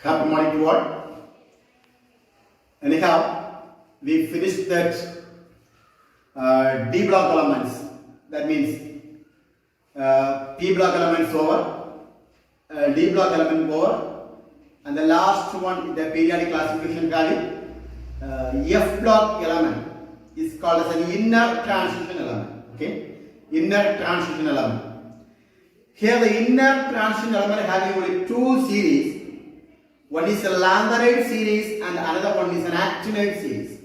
Happy morning to all. Anyhow, we finished that D block elements. That means P block elements over, D block element over, and the last one, the periodic classification value, F block element is called as an inner transition element. Okay, inner transition element. Here the inner transition element having only two series. One is a Lanthanide series and another one is an Actinide series.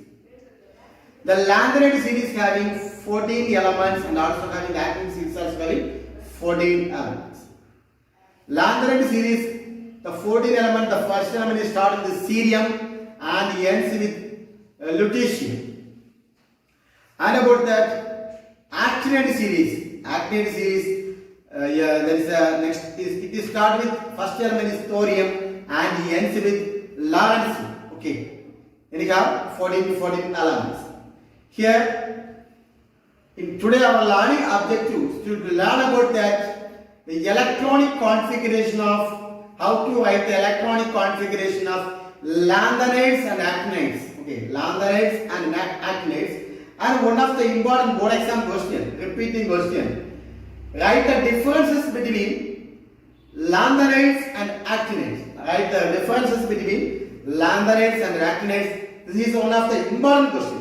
The Lanthanide series having 14 elements and also having the Actinide series as having 14 elements. Lanthanide series, the 14 element, the first element is starting with cerium and ends with lutetium. And about that Actinide series, there is a next. It is start with first element is thorium and ends with lawrencium. Okay. Anyhow, 14 elements. Here, in today our learning objective is to learn about that the electronic configuration of how to write the electronic configuration of lanthanides and actinides. Okay, lanthanides and actinides. And one of the important board exam question, repeating question. Write the differences between lanthanides and actinides. Write the differences between lanthanides and actinides. This is one of the important question.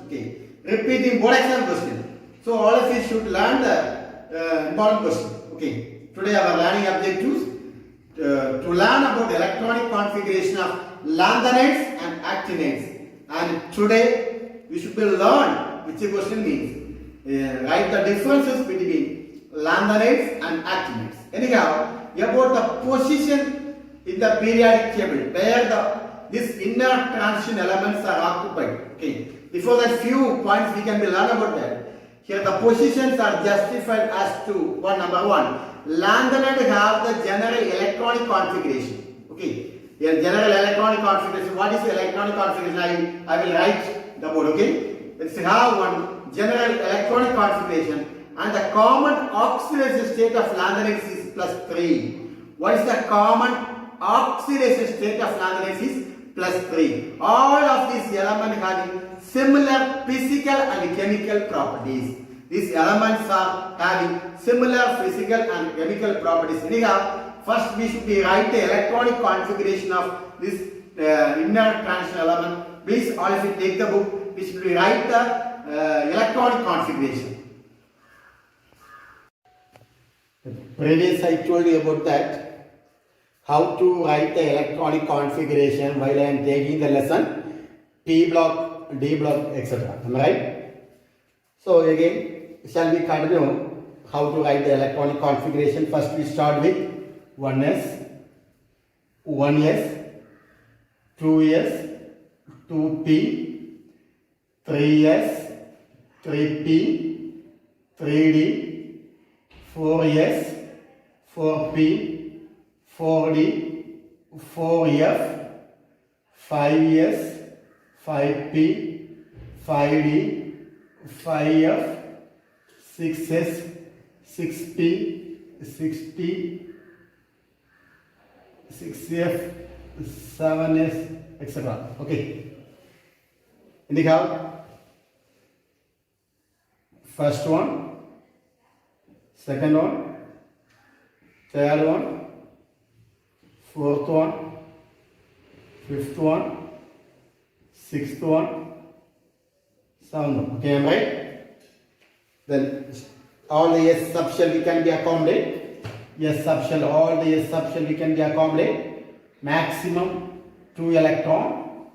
Okay. Repeating board exam question. So all of you should learn the important question. Okay. Today our learning objectives to learn about the electronic configuration of lanthanides and actinides. And today we should learn which the question means. Write the differences between lanthanides and actinides. Anyhow, about the position in the periodic table where this inner transition elements are occupied. Okay. Before that, few points we can learn about that. Here the positions are justified as to number one. Lanthanide have the general electronic configuration. Okay. Here general electronic configuration. What is the electronic configuration? I will write the board. Okay. Let's have one general electronic configuration. And the common oxidation state of lanthanides is +3. What is the common oxidation state of lanthanides is +3. All of these elements having similar physical and chemical properties. These elements are having similar physical and chemical properties. Anyhow, first we should write the electronic configuration of this inner transition element. Please, all of you take the book. We should write the electronic configuration. Previous I told you about that, how to write the electronic configuration while I am taking the lesson P block, D block, etc. Am I right? So again, shall we continue how to write the electronic configuration? First we start with 1s, 1s, 2s, 2p, 3s, 3p, 3d, 4s, 4p, 4d, 4f, 5s, 5p, 5d, 5f, 6s, 6p, 6t, 6f, 7s, etc. Okay. Anyhow, first one, second one, third one, fourth one, fifth one, sixth one, seventh one. Okay, am I right? Then all the S subshell we can be accommodated. S subshell, all the S subshell we can be accommodated. Maximum 2 electron.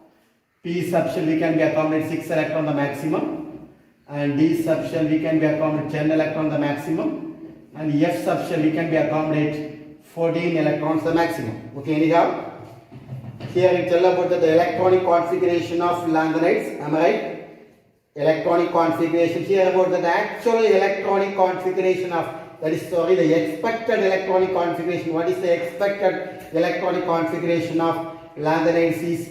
P subshell we can be accommodated 6 electron the maximum. And D subshell we can be accommodated 10 electron the maximum. And F subshell we can be accommodate 14 electrons the maximum. Okay, anyhow, here it tell about the electronic configuration of lanthanides. Am I right? Electronic configuration here about the actual electronic configuration of the expected electronic configuration. What is the expected electronic configuration of lanthanides is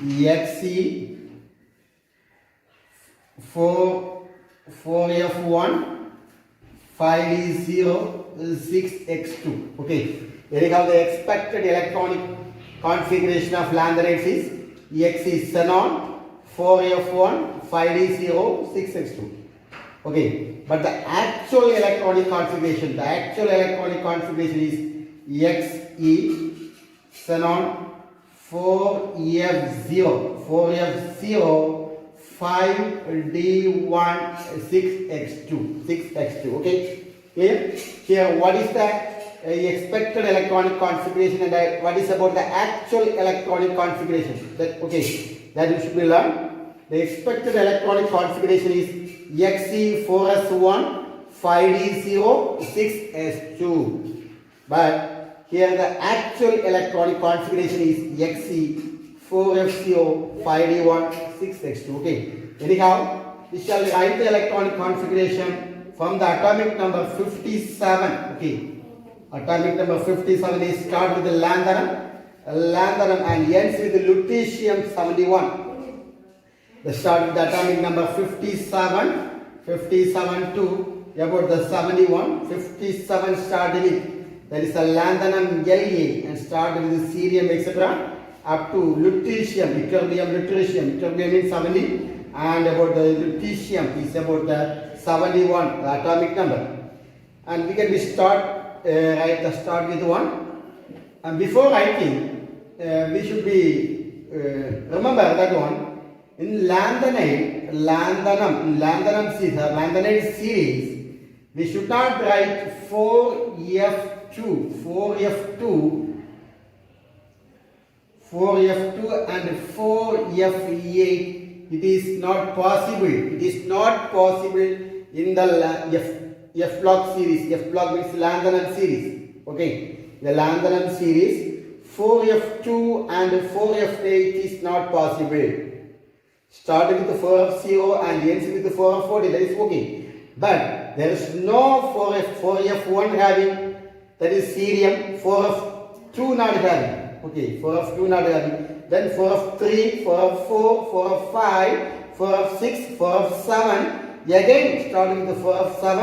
XE 4F1 5 is 0 6x2. Okay, Here you have the expected electronic configuration of lanthanides is XE xenon 4F1 5D0 6X2. Okay, but the actual electronic configuration is XE xenon 4F0 5D1 6X2. Okay, here what is the expected electronic configuration and what is about the actual electronic configuration? That you should be learned. The expected electronic configuration is XE4S1 5D0 6S2, but here the actual electronic configuration is XE4F0 5D1 6X2. Okay, anyhow, we shall write the electronic configuration from the atomic number 57. Okay, atomic number 57 is start with the lanthanum and ends with the lutetium 71. The start with the atomic number 57 to about the 71. 57 started with, that is a lanthanum La and started with the cerium etc. up to lutetium, ytterbium means 70, and about the lutetium is about the 71, the atomic number. And we can start with 1. And before writing, we should be remember that one. In lanthanide series, we should not write 4F2 and 4F8. It is not possible. In the F block series. F block means lanthanum series. Okay, the lanthanum series 4F2 and 4F8 is not possible. Starting with the 4F0 and ends with the 4F40, that is okay. But there is no 4F1 having, that is cerium, 4F2 not having. Okay, 4F2 not having. Then 4F3, 4F4, 4F5, 4F6, 4F7. Again, starting with the 4F7,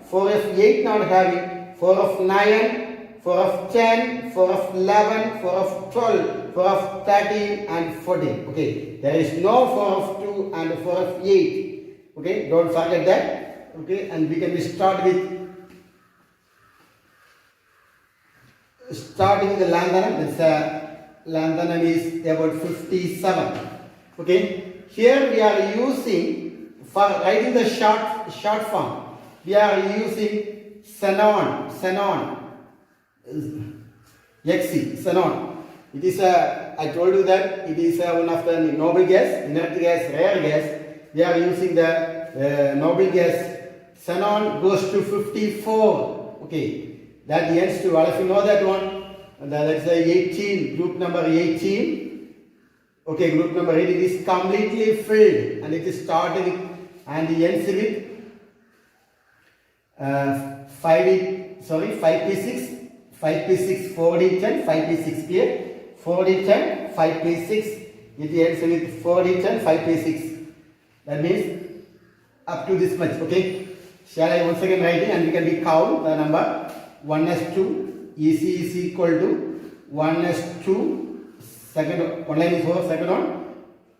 4F8 not having, 4F9, 4F10, 4F11, 4F12, 4F13 and 14. Okay, there is no 4F2 and 4F8. Okay, don't forget that. Okay, and we can start with the lanthanum. Lanthanum is about 57. Okay, here we are using, for writing the short form, we are using xenon. Xenon. It is I told you that it is one of the noble gas, inert gas, rare gas. We are using the noble gas. Xenon goes to 54. Okay, that ends to, all of you know that one. That's 18, group number 18. Okay, group number 18 is completely filled and it is started with and ends with 5p6. 5p6, 4d10, 5p6 clear, 4d10, 5p6, it ends with 4d10, 5p6. That means up to this much. Okay, shall I once again write it and we can count the number 1s2, EC is equal to 1s2, second one line is 4, second one,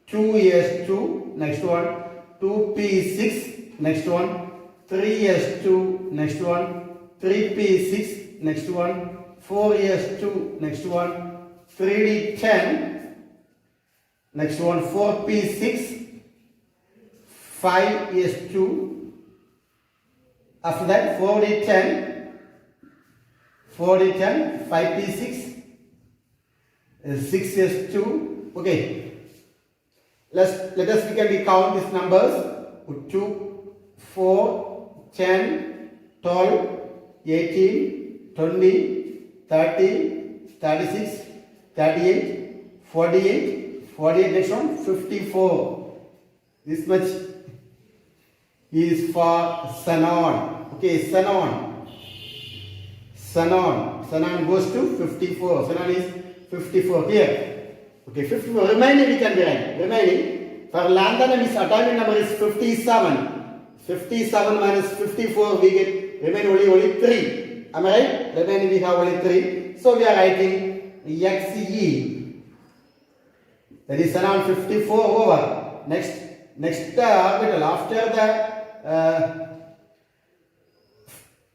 2s2, next one, 2p6, next one, 3s2, next one, 3p6, next one, 4s2, next one, 3d10, next one, 4p6, 5s2, after that 4d10, 5p6, 6s2. Okay, let us count these numbers: 2, 4, 10, 12, 18, 20, 30, 36, 38, 48, next one 54. This much is for xenon. Okay, xenon goes to 54. Xenon is 54 here. Okay, 54. Remaining we can be write. Remaining for lanthanum is atomic number is 57. 57 minus 54 we get remain only 3. Am I right? Remaining we have only 3. So we are writing XE. That is around 54 over. Next orbital after the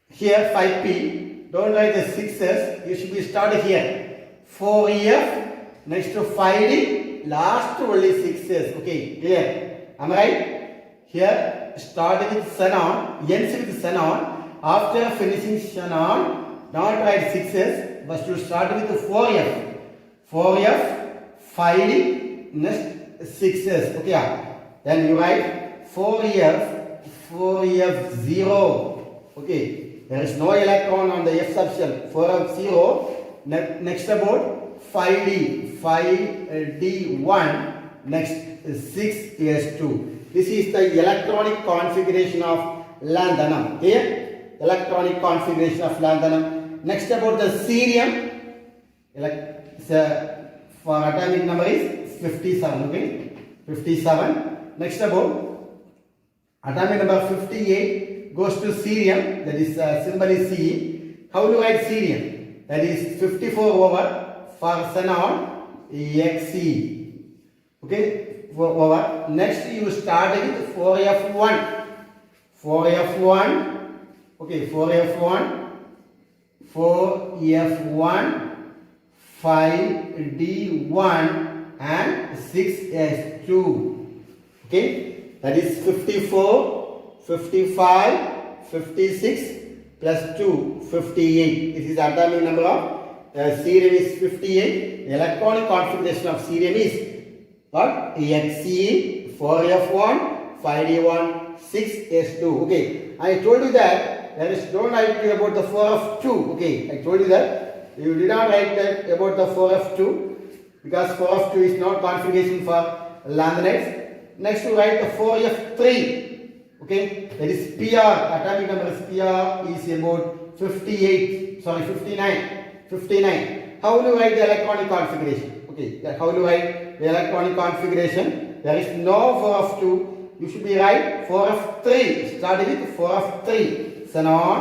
here 5p. Don't write the 6s. You should be started here. 4f. Next to 5d. Last only 6s. Okay, clear? Am I right? Here start with xenon. Ends with xenon. After finishing xenon, don't write 6s. But you start with 4f. 4f. 5d. Next 6s. Okay. Then you write 4f 0. Okay, there is no electron on the f subshell. 4f 0. Next about 5d 5d1. Next 6s2. This is the electronic configuration of lanthanum. Here, electronic configuration of lanthanum. Next about the cerium. For atomic number is 57. Okay, 57. Next about atomic number 58 goes to cerium, that is symbol is Ce. How do you write cerium? That is 54 over for xenon Xe. Okay, over. Next you start with 4f1. 4f1. Okay, 4f1. 4f1. 5d1 and 6s2. Okay, that is 54, 55, 56 plus 2, 58. This is the atomic number of cerium is 58. The electronic configuration of cerium is what? Xe, 4f1, 5d1, 6s2. Okay, I told you that there is don't write about the 4f2. Okay, I told you that you did not write that about the 4f2 because 4f2 is not configuration for lanthanides. Next you write the 4f3. Okay, that is PR. Atomic number is PR is about 58. Sorry, 59. 59. How will you write the electronic configuration? Okay, how will you write the electronic configuration? There is no 4f2. You should be right 4f3. Start with 4f3. Xenon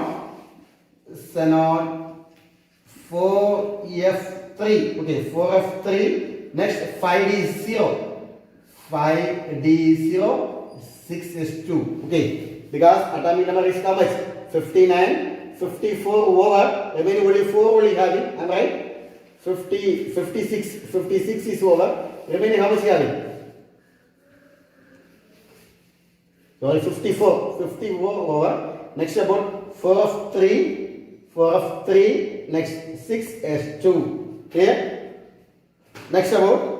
4f3. Okay, 4f3. Next 5d0. 5d0, 6s2. Okay, because atomic number is how much? 59, 54 over. Remaining only 4 only having. Am I right? 50, 56 is over. Remaining how much having? Sorry, 54 over. Next about 4 of 3. Next 6s2. Clear? Next about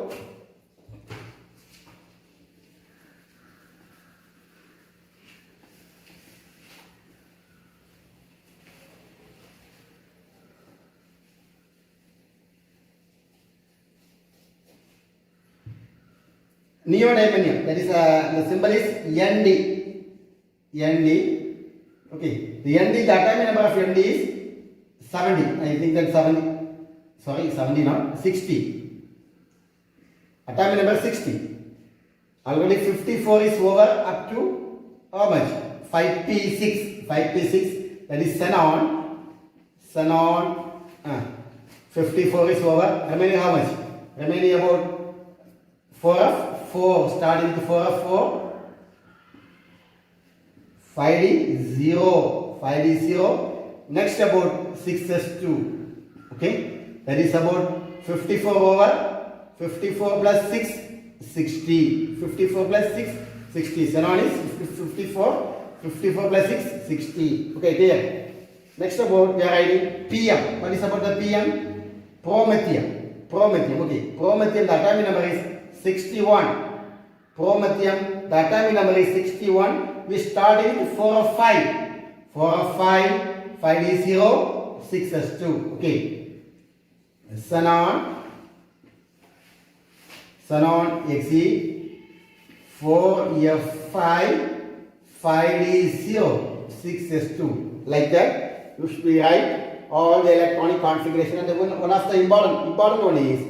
neodymium, that is the symbol is Nd. Okay, the Nd, the atomic number of Nd is 70. I think that 70. Sorry, 70 not 60. Atomic number 60. Already 54 is over up to how much? 5p6. That is xenon. 54 is over. Remaining how much? Remaining about 4 of 4, starting with 4 of 4, 5d0, next about 6s2, okay, that is about 54 over, 54 plus 6, 60, 54 plus 6, 60, xenon is 54 plus 6, 60, okay, clear. Next about we are writing PM. What is about the PM? Promethium, okay, promethium, the atomic number is 61. Promethium, the atomic number is 61. We started with 4 of 5. 4 of 5, 5d0, 6s2. Okay. Xenon Xe, 4f5, 5d0, 6s2. Like that. You should be right all the electronic configuration. And one of the important one is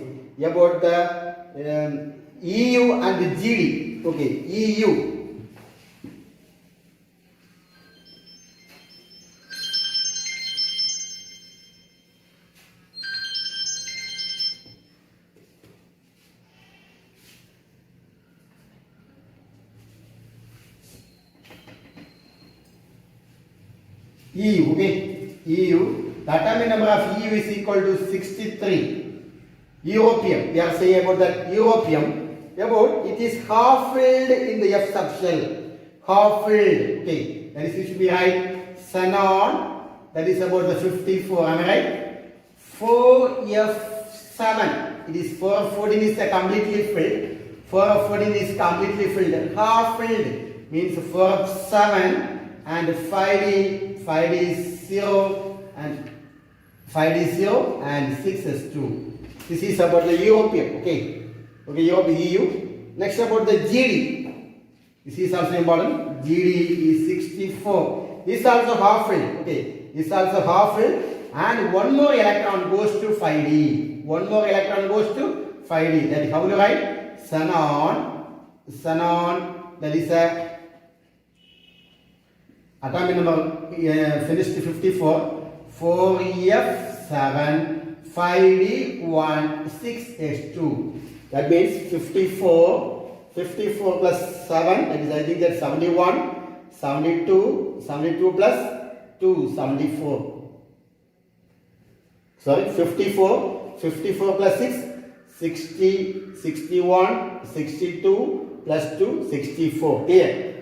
about the EU and the GD. Okay, EU. EU, okay, EU. The atomic number of EU is equal to 63. Europium, we are saying about that europium, about it is half filled in the F subshell. Half filled, okay, that is, it should be right. Xenon, that is about the 54, am I right? 4F7, it is 4F14 is completely filled. 4F14 is completely filled. Half filled means 4F7 and 5D is 0 and 5D is 0 and 6 is 2. This is about the europium, okay. Okay, Europe, EU. Next about the GD. This is also important. GD is 64. This is also half filled. Okay. This is also half filled. And one more electron goes to 5D. One more electron goes to 5D. That is how to write? Xenon. That is a atomic number finished 54. 4F7. 5D1 6H2. That means 54 plus 7, that is, I think that's 71, 72 plus 2, 74. Sorry, 54 plus 6, 60, 61, 62 plus 2, 64. Here,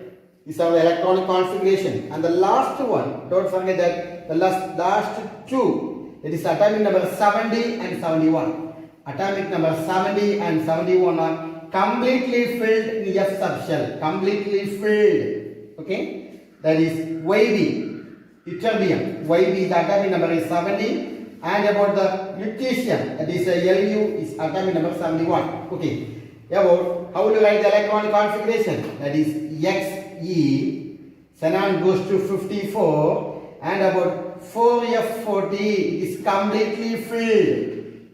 this is our electronic configuration. And the last one, don't forget that the last two, that is atomic number 70 and 71. Atomic number 70 and 71 are completely filled in F subshell. Completely filled. Okay? That is YB. Ytterbium. YB, the atomic number is 70. And about the lutetium, that is LU, is atomic number 71. Okay. About how to write the electronic configuration? That is XE. Xenon goes to 54. And about 4F40 is completely filled.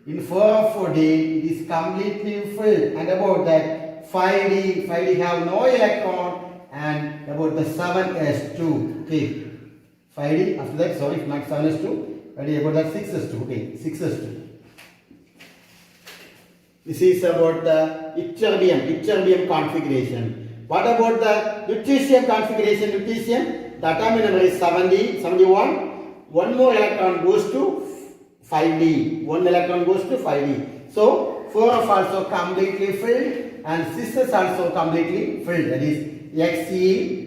In 4F40 it is completely filled. And about that 5D have no electron. And about the 7S2. Okay. 5D, after that, sorry, not 7S2. But about that 6S2. Okay, 6S2. This is about the ytterbium configuration. What about the lutetium configuration? Lutetium, the atomic number is 71. One more electron goes to 5D. One electron goes to 5D. So 4F also completely filled and 6 is also completely filled. That is XE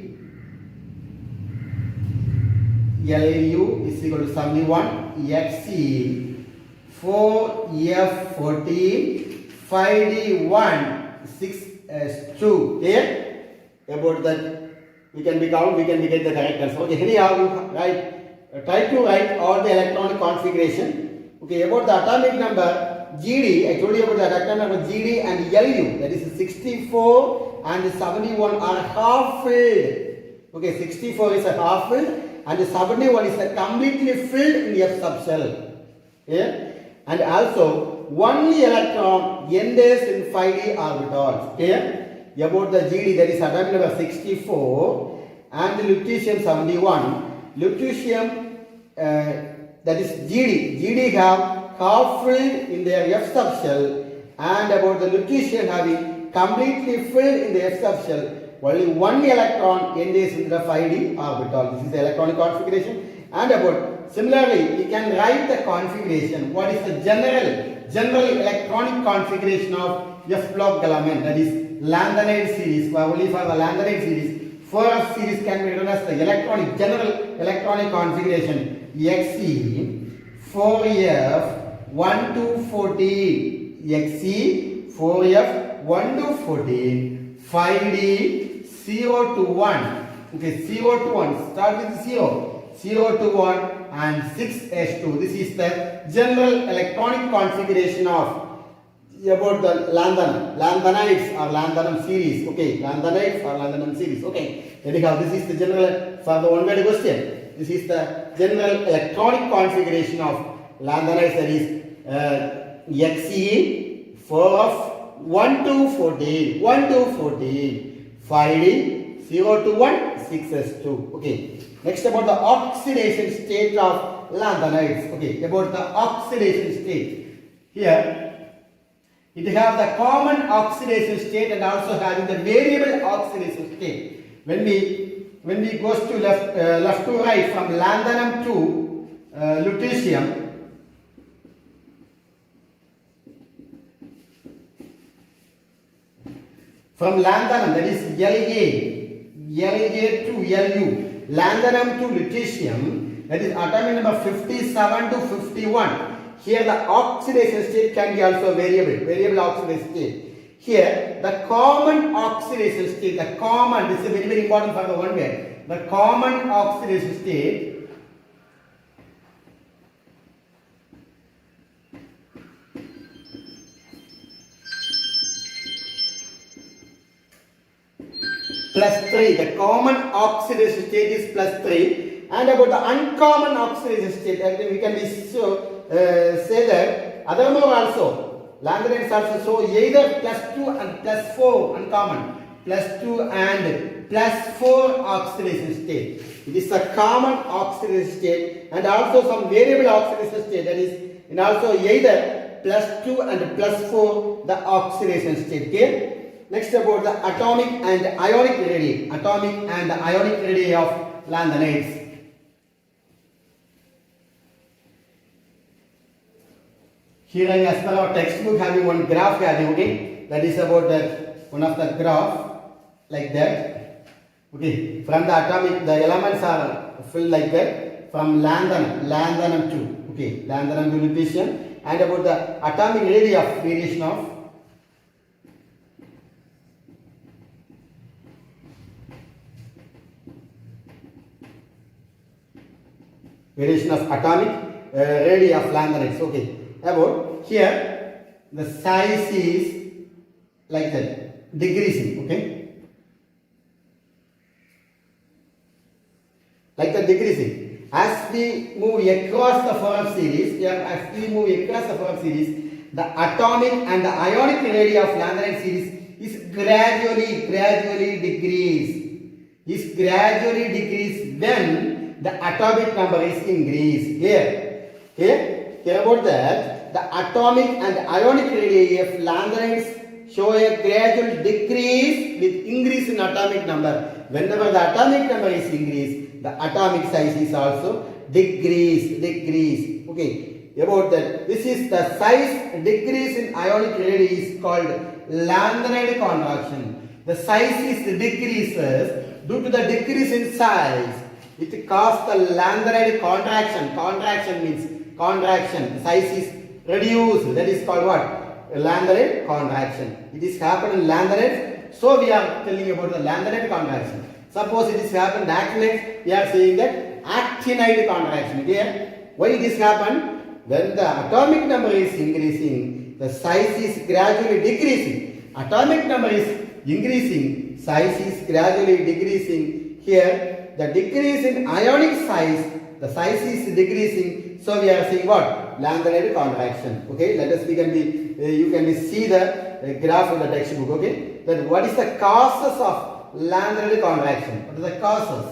LU is equal to 71. XE 4F14 5D1 6S2. Here about that we can get the correct answer. Okay, anyhow, right. Try to write all the electronic configuration. Okay, about the atomic number GD, I told you about the atomic number GD and LU, that is 64 and 71 are half filled. Okay, 64 is a half filled and 71 is a completely filled in the F subshell. Okay, and also one electron enters in 5D orbitals. Okay, about the GD, that is atomic number 64 and the lutetium 71. Lutetium, that is GD have half filled in their F subshell, and about the lutetium having completely filled in the F subshell, only one electron enters in the 5D orbital. This is the electronic configuration. And about similarly, we can write the configuration. What is the general electronic configuration of F block element? That is Lanthanide series. Only for the Lanthanide series. 4F series can be written as the general electronic configuration. XE 4F 1 to 14. XE 4F 1 to 14. 5D 0 to 1. Okay, 0 to 1. Start with 0. 0 to 1 and 6S2. This is the general electronic configuration of about the Lanthanides or Lanthanum series. Okay, Lanthanides or Lanthanum series. Okay, anyhow, this is the general for the one-word question. This is the general electronic configuration of Lanthanides, that is XE 4F 1 to 14, 1 to 14, 5D 0 to 1, 6S2. Okay, next about the oxidation state of Lanthanides. Okay, about the oxidation state. Here it has the common oxidation state and also having the variable oxidation state. When we when we goes to left to right from lanthanum to lutetium, from lanthanum, that is La to Lu, lanthanum to lutetium, that is atomic number 57 to 51. Here the oxidation state can be also variable oxidation state. Here the common oxidation state, this is very, very important for the one word. The common oxidation state +3. The common oxidation state is +3. And about the uncommon oxidation state, we can say that other more also. Lanthanides also show either +2 and +4 uncommon, +2 and +4 oxidation state. It is a common oxidation state and also some variable oxidation state, that is, and also either +2 and +4 the oxidation state. Okay. Next about the atomic and ionic radii. Atomic and ionic radii of lanthanides. Here as per our textbook having one graph having, okay, that is about that one of the graph like that. Okay, from the atomic the elements are filled like that from lanthanum to, okay, lanthanum to lutetium, and about the atomic radii of variation of atomic radii of lanthanides. Okay. About here the size is like that, decreasing, okay, like that, decreasing. As we move across the 4F series, the atomic and the ionic radii of lanthanides series is gradually decrease when the atomic number is increased. Clear? Okay. Here about that, the atomic and ionic radii of lanthanides show a gradual decrease with increase in atomic number. Whenever the atomic number is increased, the atomic size is also decrease. Okay. About that, this is the size decrease in ionic radii is called lanthanide contraction. The size is decreases due to the decrease in size. It causes the lanthanide contraction. Contraction means contraction, the size is reduced, that is called what? Lanthanide contraction. It is happened in lanthanides, so we are telling about the lanthanide contraction. Suppose it is happened in actinides, we are saying that actinide contraction. Okay? Why this happened? When the atomic number is increasing, the size is gradually decreasing. Atomic number is increasing, size is gradually decreasing. Here, the decrease in ionic size, the size is decreasing. So we are seeing what? Lanthanide contraction. Okay, let us you can see the graph in the textbook. Okay, then what is the causes of lanthanide contraction? What are the causes?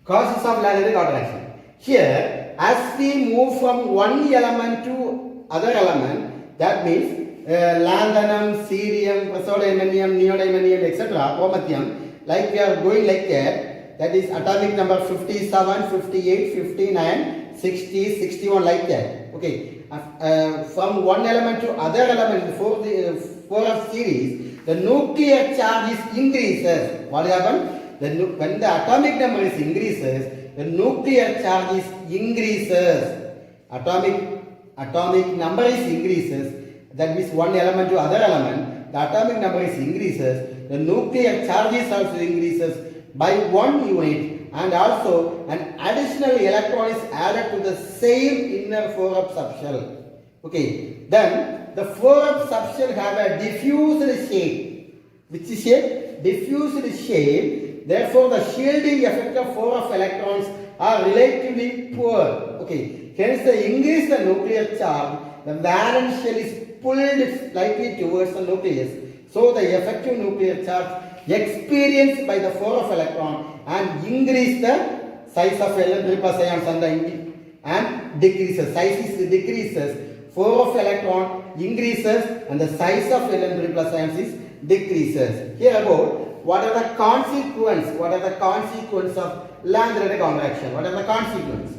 Causes of lanthanide contraction. Here, as we move from one element to other element, that means lanthanum, cerium, praseodymium, neodymium, etc., promethium, like we are going like that is atomic number 57, 58, 59, 60, 61, like that. Okay. From one element to other element, for the 4F series, the nuclear charge is increases. What happens? When the atomic number is increases, the nuclear charge is increases. Atomic number is increases. That means one element to other element. The atomic number is increases. The nuclear charges also increases by 1 unit, and also an additional electron is added to the same inner 4F subshell. Okay. Then the 4F subshell have a diffused shape. Which shape? Diffused shape. Therefore, the shielding effect of 4F electrons are relatively poor. Okay. Hence, the increase the nuclear charge, the valence shell is pulled slightly towards the nucleus. So the effective nuclear charge experienced by the flow of electron and increase the size of Ln3 plus ions and decreases. Size decreases. Flow of electron increases and the size of Ln3 plus ions is decreases. Here about what are the consequences? What are the consequences of Lanthanide contraction? What are the consequences?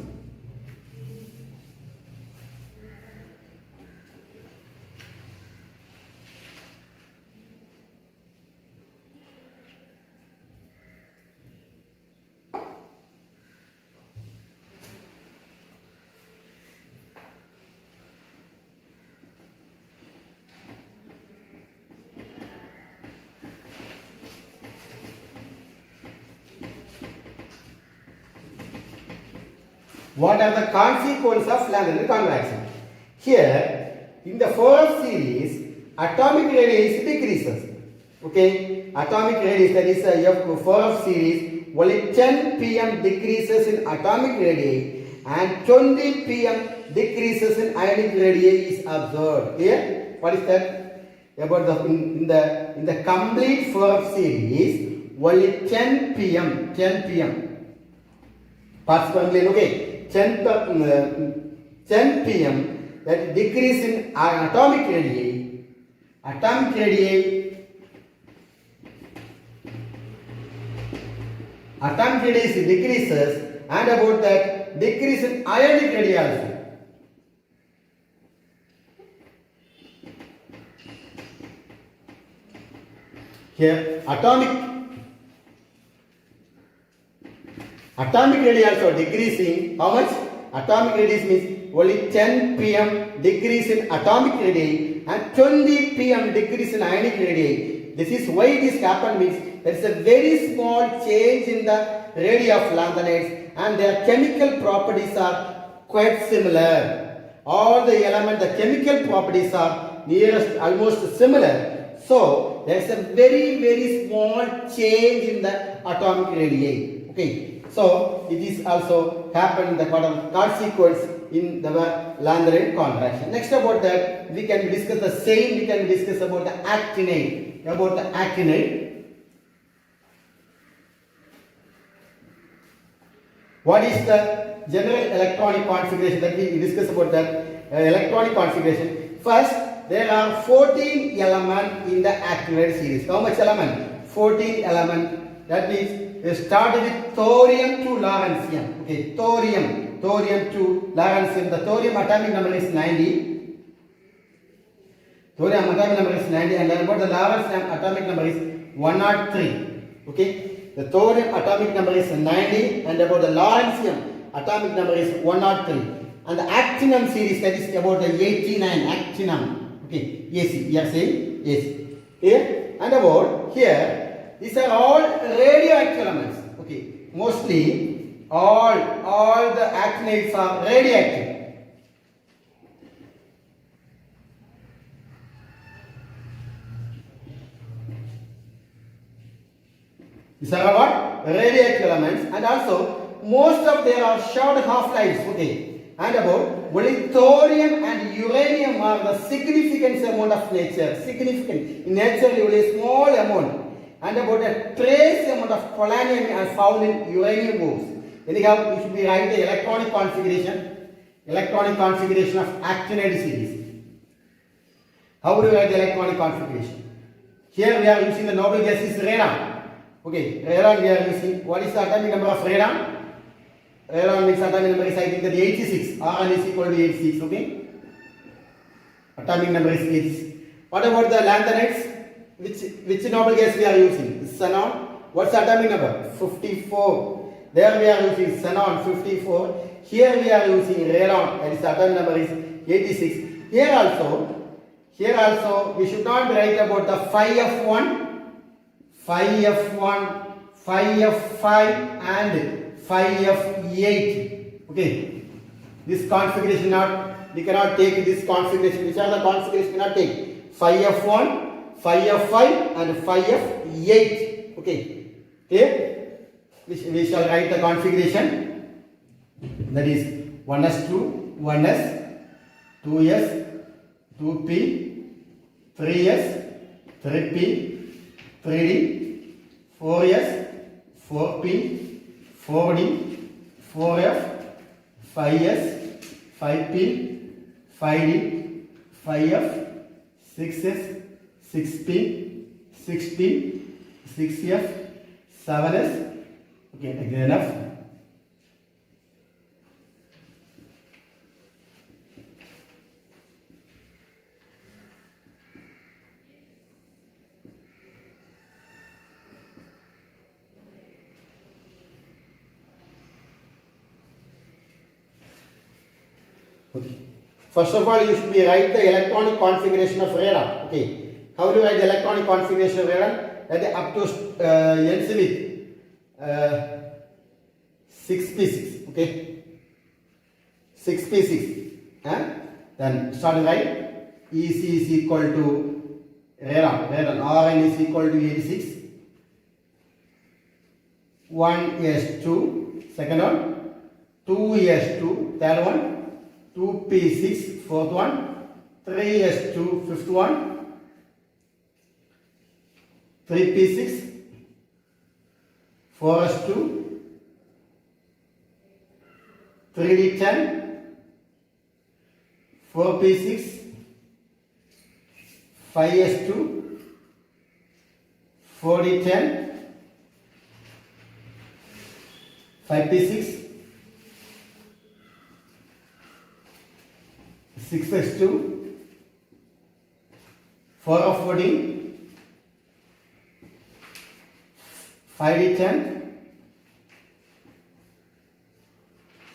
What are the consequences of Lanthanide contraction? Here, in the fourth series, atomic radius decreases. Okay, atomic radius, that is a fourth series, only 10 pm decreases in atomic radii and 20 pm decreases in ionic radii is observed. Here, what is that? About the in the complete fourth series, only 10 pm parts per million. Okay. 10 pm that decrease in atomic radii decreases, and about that decrease in ionic radii also. Here atomic radii also decreasing. How much? Atomic radius means only 10 pm decrease in atomic radii and 20 pm decrease in ionic radii. This is why this happened means there is a very small change in the radii of lanthanides and their chemical properties are quite similar. All the elements, the chemical properties are nearest almost similar. So there is a very small change in the atomic radii. Okay. So it is also happened the consequence in the Lanthanide contraction. Next about that we can discuss the same. We can discuss about the actinide. What is the general electronic configuration that we discuss about that electronic configuration? First, there are 14 elements in the actinide series. How much element? 14 elements. That means we start with thorium to lawrencium. Okay, thorium to lawrencium. The thorium atomic number is 90. Thorium atomic number is 90, and about the lawrencium atomic number is 103. Okay, the thorium atomic number is 90, and about the lawrencium atomic number is 103. And the actinium series, that is about the 89 actinium. Okay, AC. We are saying AC. Here and about here. These are all radioactive elements. Okay, mostly all the actinides are radioactive. These are what? Radioactive elements, and also most of them are short half-lives. Okay, and about only thorium and uranium are the significant amount of nature. Significant in nature, only a small amount. And about a trace amount of polonium are found in uranium ores. Anyhow, we should be write the electronic configuration of actinide series. How do you write the electronic configuration? Here we are using the noble gas is radon. Okay, radon we are using. What is the atomic number of radon? Radon means atomic number is, I think, that 86. Rn is equal to 86. Okay, atomic number is 86. What about the lanthanides? Which noble gas we are using? Xenon. What's the atomic number? 54. There we are using xenon 54. Here we are using radon. That is the atomic number is 86. Here also we should not write about the phi f1, phi f5 and phi f8. Okay. This configuration we cannot take this configuration. Which are the configurations we cannot take? Phi f1, phi f5 and phi f8. Okay. Here we shall write the configuration, that is 1s2, 1s, 2s, 2p, 3s, 3P, 3D, 4S, 4P, 4D, 4F, 5S, 5P, 5D, 5F, 6S, 6P, 6D, 6F, 7S. Okay, again enough. Okay. First of all, you should be write the electronic configuration of radar. Okay. How do you write the electronic configuration of radar? That is up to ends with 6p6. Okay. 6p6. Then start to write EC is equal to radar. Rn is equal to 86. 1s2. Second one. 2s2. Third one. 2p6, fourth one, 3s2, fifth one, 3p6, 4s2, 3d10, 4p6, 5s2, 4d10, 5p6, 6s2, 4 of 14, 5d10,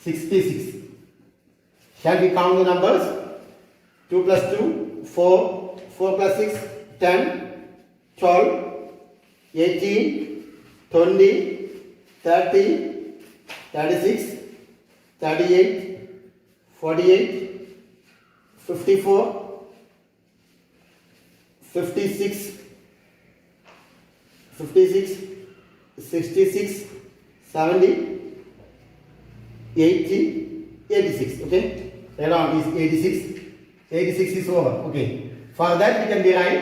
6p6. Shall we count the numbers? 2 plus 2, 4, 4 plus 6, 10, 12, 18, 20, 30, 36, 38, 48, 54, 56, 66, 70, 80, 86. Okay, radon is 86. 86 is over. Okay, for that we can derive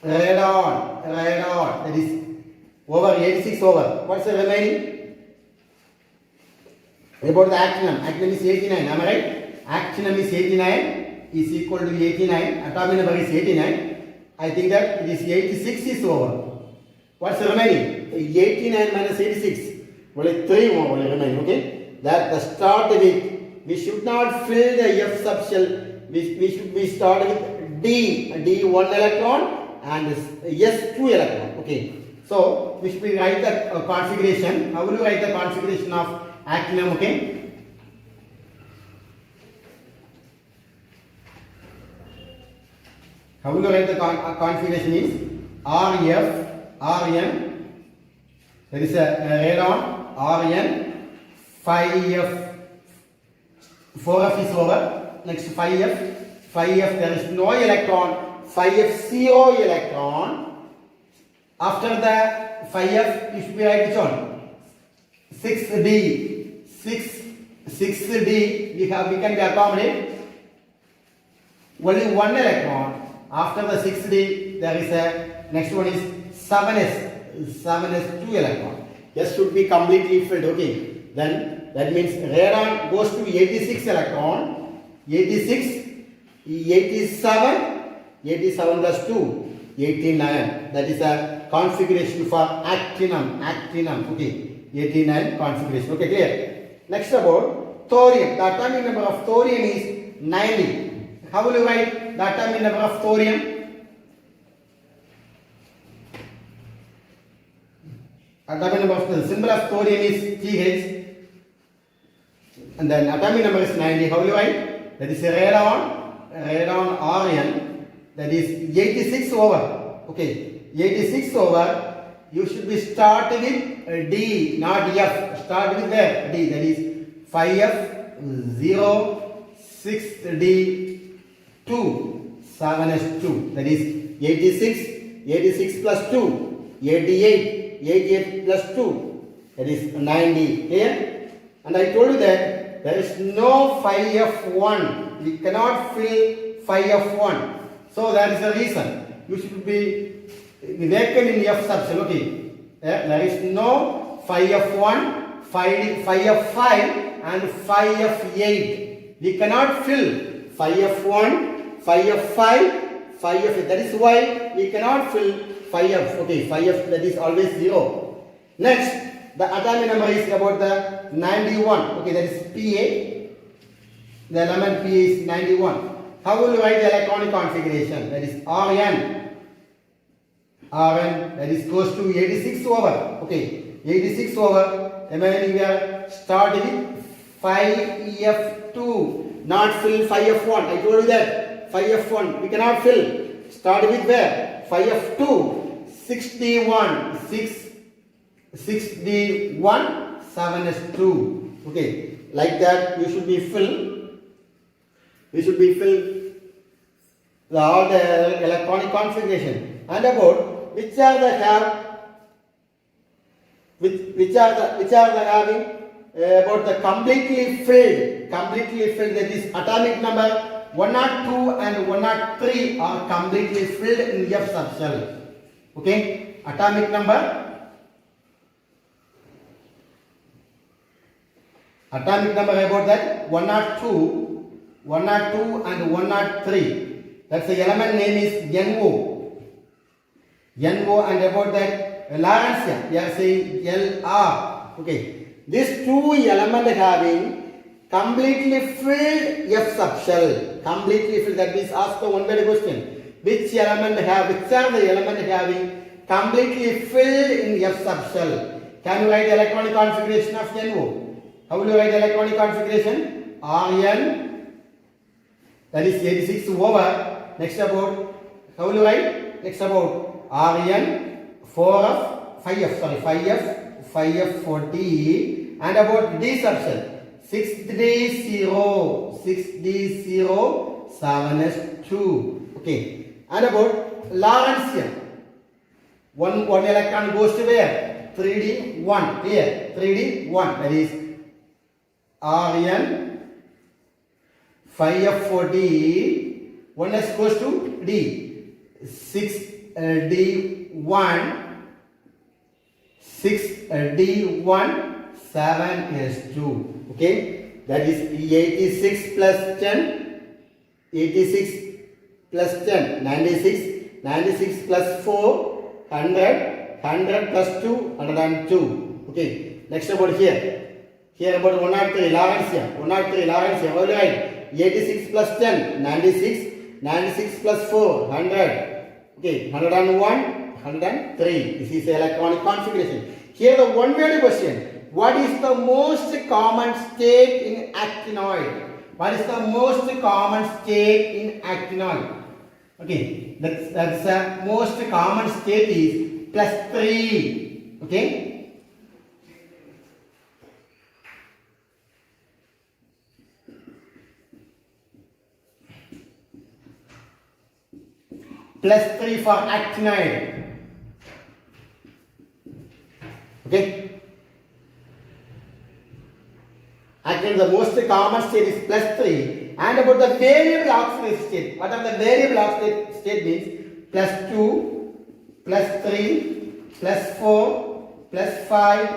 radon. That is over 86 over. What's the remaining? About the actinum. Actinum is 89. Am I right? Actinum is 89 is equal to 89. Atomic number is 89. I think that it is 86 is over. What's the remaining? 89 minus 86. Only 3 more will remain. Okay. That the start with. We should not fill the F subshell. We start with D 1 electron and S 2 electron. Okay. So we should write the configuration. How will you write the configuration of actinum? Okay. How will you write the configuration is RF, Rn, there is a radon, Rn, 5F, 4F is over, next 5F, there is no electron, 5F 0 electron, after the 5F, you should be write which one? 6D, 6D, we can be accommodate, only 1 electron. After the 6D, there is a next one is 7s 2 electron. S should be completely filled. Okay. Then that means radon goes to 86 electron. 86, 87 plus 2, 89. That is a configuration for actinum. Okay. 89 configuration. Okay, clear. Next about thorium. The atomic number of thorium is 90. How will you write the atomic number of thorium? Atomic number of the symbol of thorium is Th, and then atomic number is 90. How will you write? That is radon Rn. That is 86 over. Okay, 86 over. You should be start with D, not F. Start with where? D. That is 5F 0 6D 2 7s2. That is 86 plus 2 88 plus 2. That is 90. Here, and I told you that there is no 5F1. We cannot fill 5F1. So that is the reason. you should be vacant in F subshell. Okay, there is no phi f1, phi f5 and phi f8. We cannot fill phi f1, phi f5, phi f8. That is why we cannot fill phi f. Okay, phi f, that is always 0. Next, the atomic number is about the 91. Okay, that is Pa. The element Pa is 91. How will you write the electronic configuration? That is Rn. Rn, that is goes to 86 over. Okay, 86 over. Imagine we are starting with phi f2, not fill phi f1. I told you that phi f1 we cannot fill. Start with where? Phi f2, 61, 61, 7 is 2. Okay, like that we should be fill. We should be fill all the electronic configuration, and about which are the having about the completely filled, that is atomic number 102 and 103 are completely filled in F subshell. Okay, atomic number about that 102 and 103. That's the element name is NO, and about that Lawrencian, we are saying LR. Okay, these two elements having completely filled F subshell. Completely filled. That means ask the one-word question. Which are the element having completely filled in F subshell? Can you write the electronic configuration of NO? How will you write the electronic configuration? Rn. That is 86 over. Next about, how will you write? Next about Rn 4f, 5f 40, and about D subshell 6d0, 7s2. Okay, and about Lawrencian, one electron goes to where? 3d1. Here 3d1. That is Rn 5f40. 1s goes to D. 6d1, 7s2. Okay, that is 86 plus 10, 86 plus 10, 96, 96 plus 4, 100, 100 plus 2, 102. Okay, next about here about 103 Lawrencian, how will you write? 86 plus 10, 96, 96 plus 4, 100. Okay, 101, 103. This is the electronic configuration. Here the one-word question. What is the most common state in actinoid? What is the most common state in actinoid? Okay, that's the most common state is +3. Okay. +3 for actinide. Okay. Actinide, the most common state is +3. And about the variable oxidation state. What are the variable oxidation state means? +2, +3, +4, +5,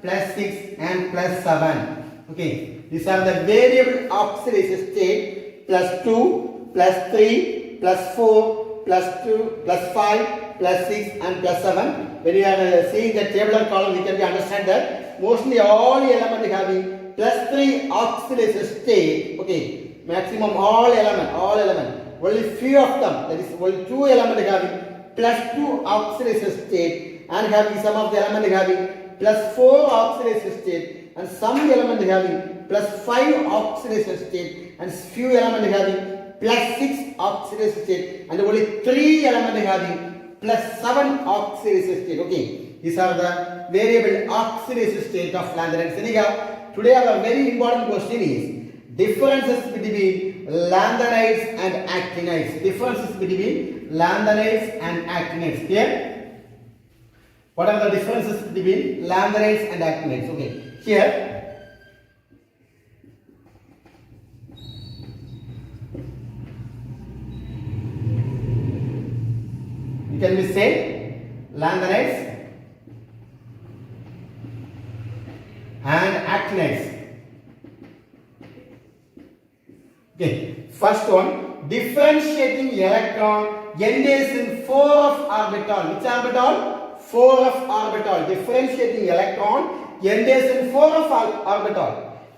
+6 and +7. Okay. These are the variable oxidation state. +2, +3, +4, +2, +5, +6 and +7. When you are seeing the tabular column, we can understand that mostly all elements having +3 oxidation state. Okay, maximum all element. Only few of them, that is only 2 elements having +2 oxidation state, and having some of the elements having +4 oxidation state, and some elements having +5 oxidation state, and few elements having +6 oxidation state, and only 3 elements having +7 oxidation state. Okay, these are the variable oxidation state of lanthanides. Anyhow, today our very important question is differences between lanthanides and actinides. Differences between lanthanides and actinides. Clear? What are the differences between lanthanides and actinides? Okay, here. can we say Lanthanides and Actinides. Okay, first one, differentiating electron endays in 4 of orbital. Which orbital? 4 of orbital. Differentiating electron endays in 4 of orbital.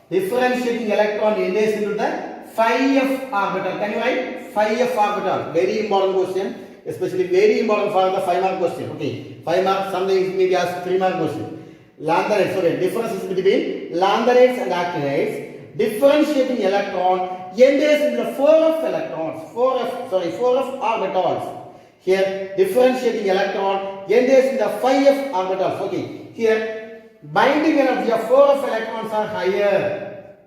Differentiating electron endays into the 5 of orbital. Can you write 5 of orbital? Very important question, especially very important for the 5 mark question. Okay, 5 mark, something maybe ask 3 mark question. Lanthanides, sorry, differences between Lanthanides and Actinides. Differentiating electron endays into the 4 of electrons, 4 of orbitals. Here, differentiating electron endays in the 5 of orbitals. Okay, here binding energy of 4 of electrons are higher.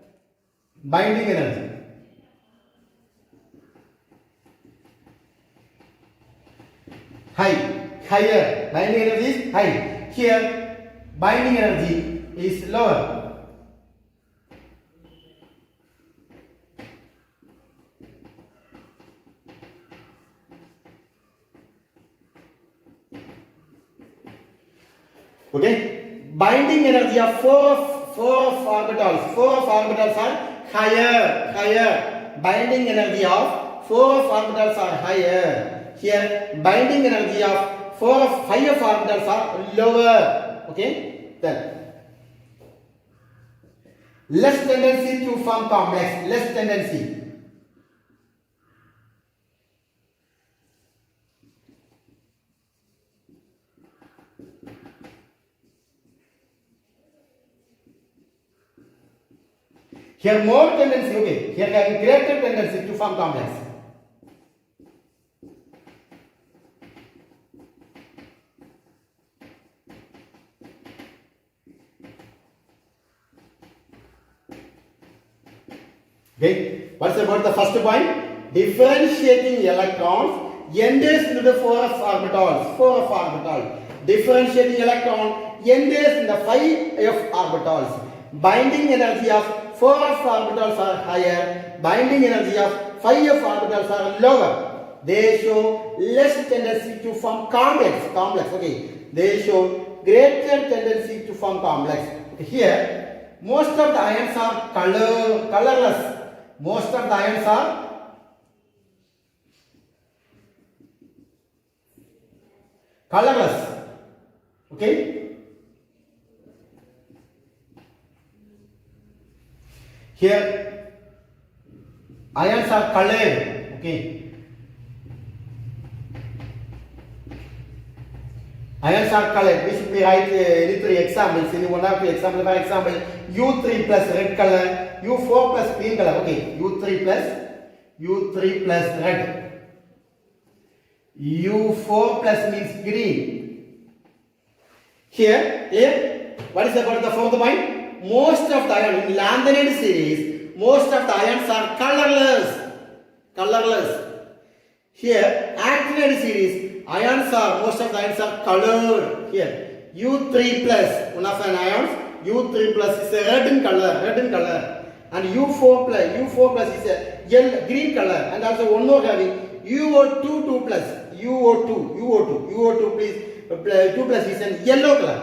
Binding energy. Higher. Binding energy is high. Here, binding energy is lower. Okay, binding energy of 4 of orbitals. 4 of orbitals are higher. Binding energy of 4 of orbitals are higher. Here, binding energy of 5 of orbitals are lower. Okay, then less tendency to form complex. Less tendency. Here more tendency, okay. Here having greater tendency to form complex. Okay. What's about the first point? Differentiating electrons endays into the 4 of orbitals. 4 of orbital. Differentiating electron endays in the 5 of orbitals. Binding energy of 4 of orbitals are higher. Binding energy of 5 of orbitals are lower. They show less tendency to form complex. Okay. They show greater tendency to form complex. Here, most of the ions are colorless. Most of the ions are colorless. Okay. Here, ions are colored. Okay. Ions are colored. We should be write any 3 examples. In one of the examples, for example, U3 plus red color, U4 plus green color. Okay, U3 plus red. U4 plus means green. Here, what is about the fourth point? Most of the ions in Lanthanide series, most of the ions are colorless. Here, Actinide series, most of the ions are colored. Here, U3 plus, one of the ions, U3 plus is a red in color, and U4 plus is a green color, and also one more having UO2 plus, UO2 please, 2 plus is a yellow color.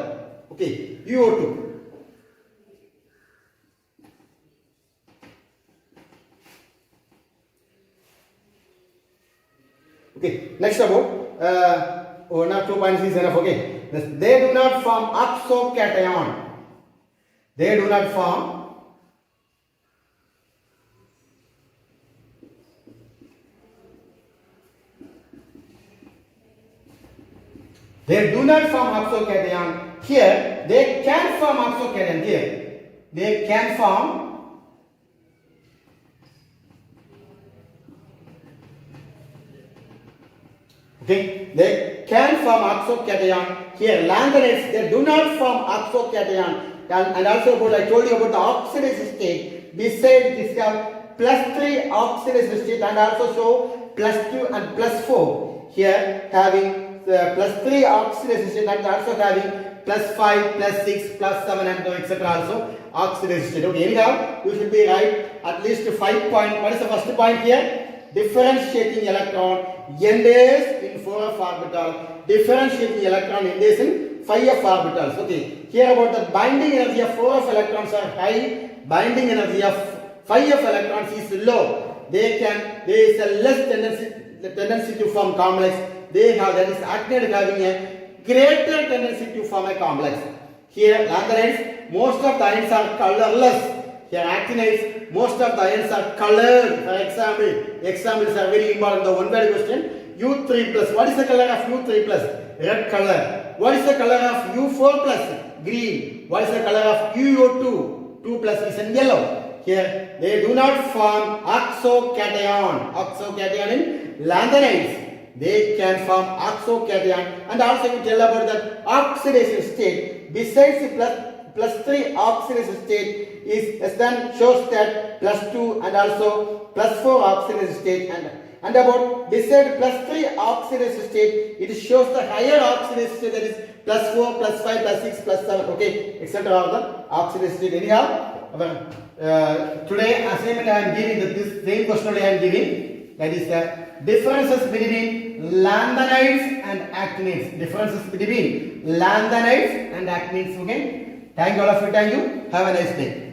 Okay, UO2. Okay, next about one or 2 points is enough. Okay, they do not form oxocation. They do not form oxocation. Here, they can form oxocation. Here, they can form okay, they can form oxocation. Here, Lanthanides, they do not form oxocation. And also about, I told you about the oxidation state. Beside this have +3 oxidation state and also show +2 and +4. Here having +3 oxidation state and also having +5, +6, +7 and etc. also oxidation state. Okay, anyhow, you should be right at least 5 points. What is the first point here? differentiating electron enters in 4f orbital, differentiating electron enters in 5f orbitals. Okay, here about the binding energy of 4f electrons are high, binding energy of 5f electrons is low. There is a less tendency to form complex. That is actinide having a greater tendency to form a complex. Here lanthanides, most of the ions are colorless. Here actinides, most of the ions are colored. For example, examples are very important. The one word question, U3 plus. What is the color of U3 plus? Red color. What is the color of U4 plus? Green. What is the color of UO2? 2 plus is in yellow. Here they do not form oxocation. Oxocation in lanthanides. They can form oxocation. And also we tell about that oxidation state. Besides plus 3 oxidation state is then shows that plus 2 and also plus 4 oxidation state and about beside plus 3 oxidation state it shows the higher oxidation state, that is plus 4 plus 5 plus 6 plus 7, okay, etc. of the oxidation state. Anyhow, today assignment I am giving that this same question only I am giving, that is the differences between lanthanides and actinides. Differences between lanthanides and actinides. Okay, thank you all of you. Thank you. Have a nice day.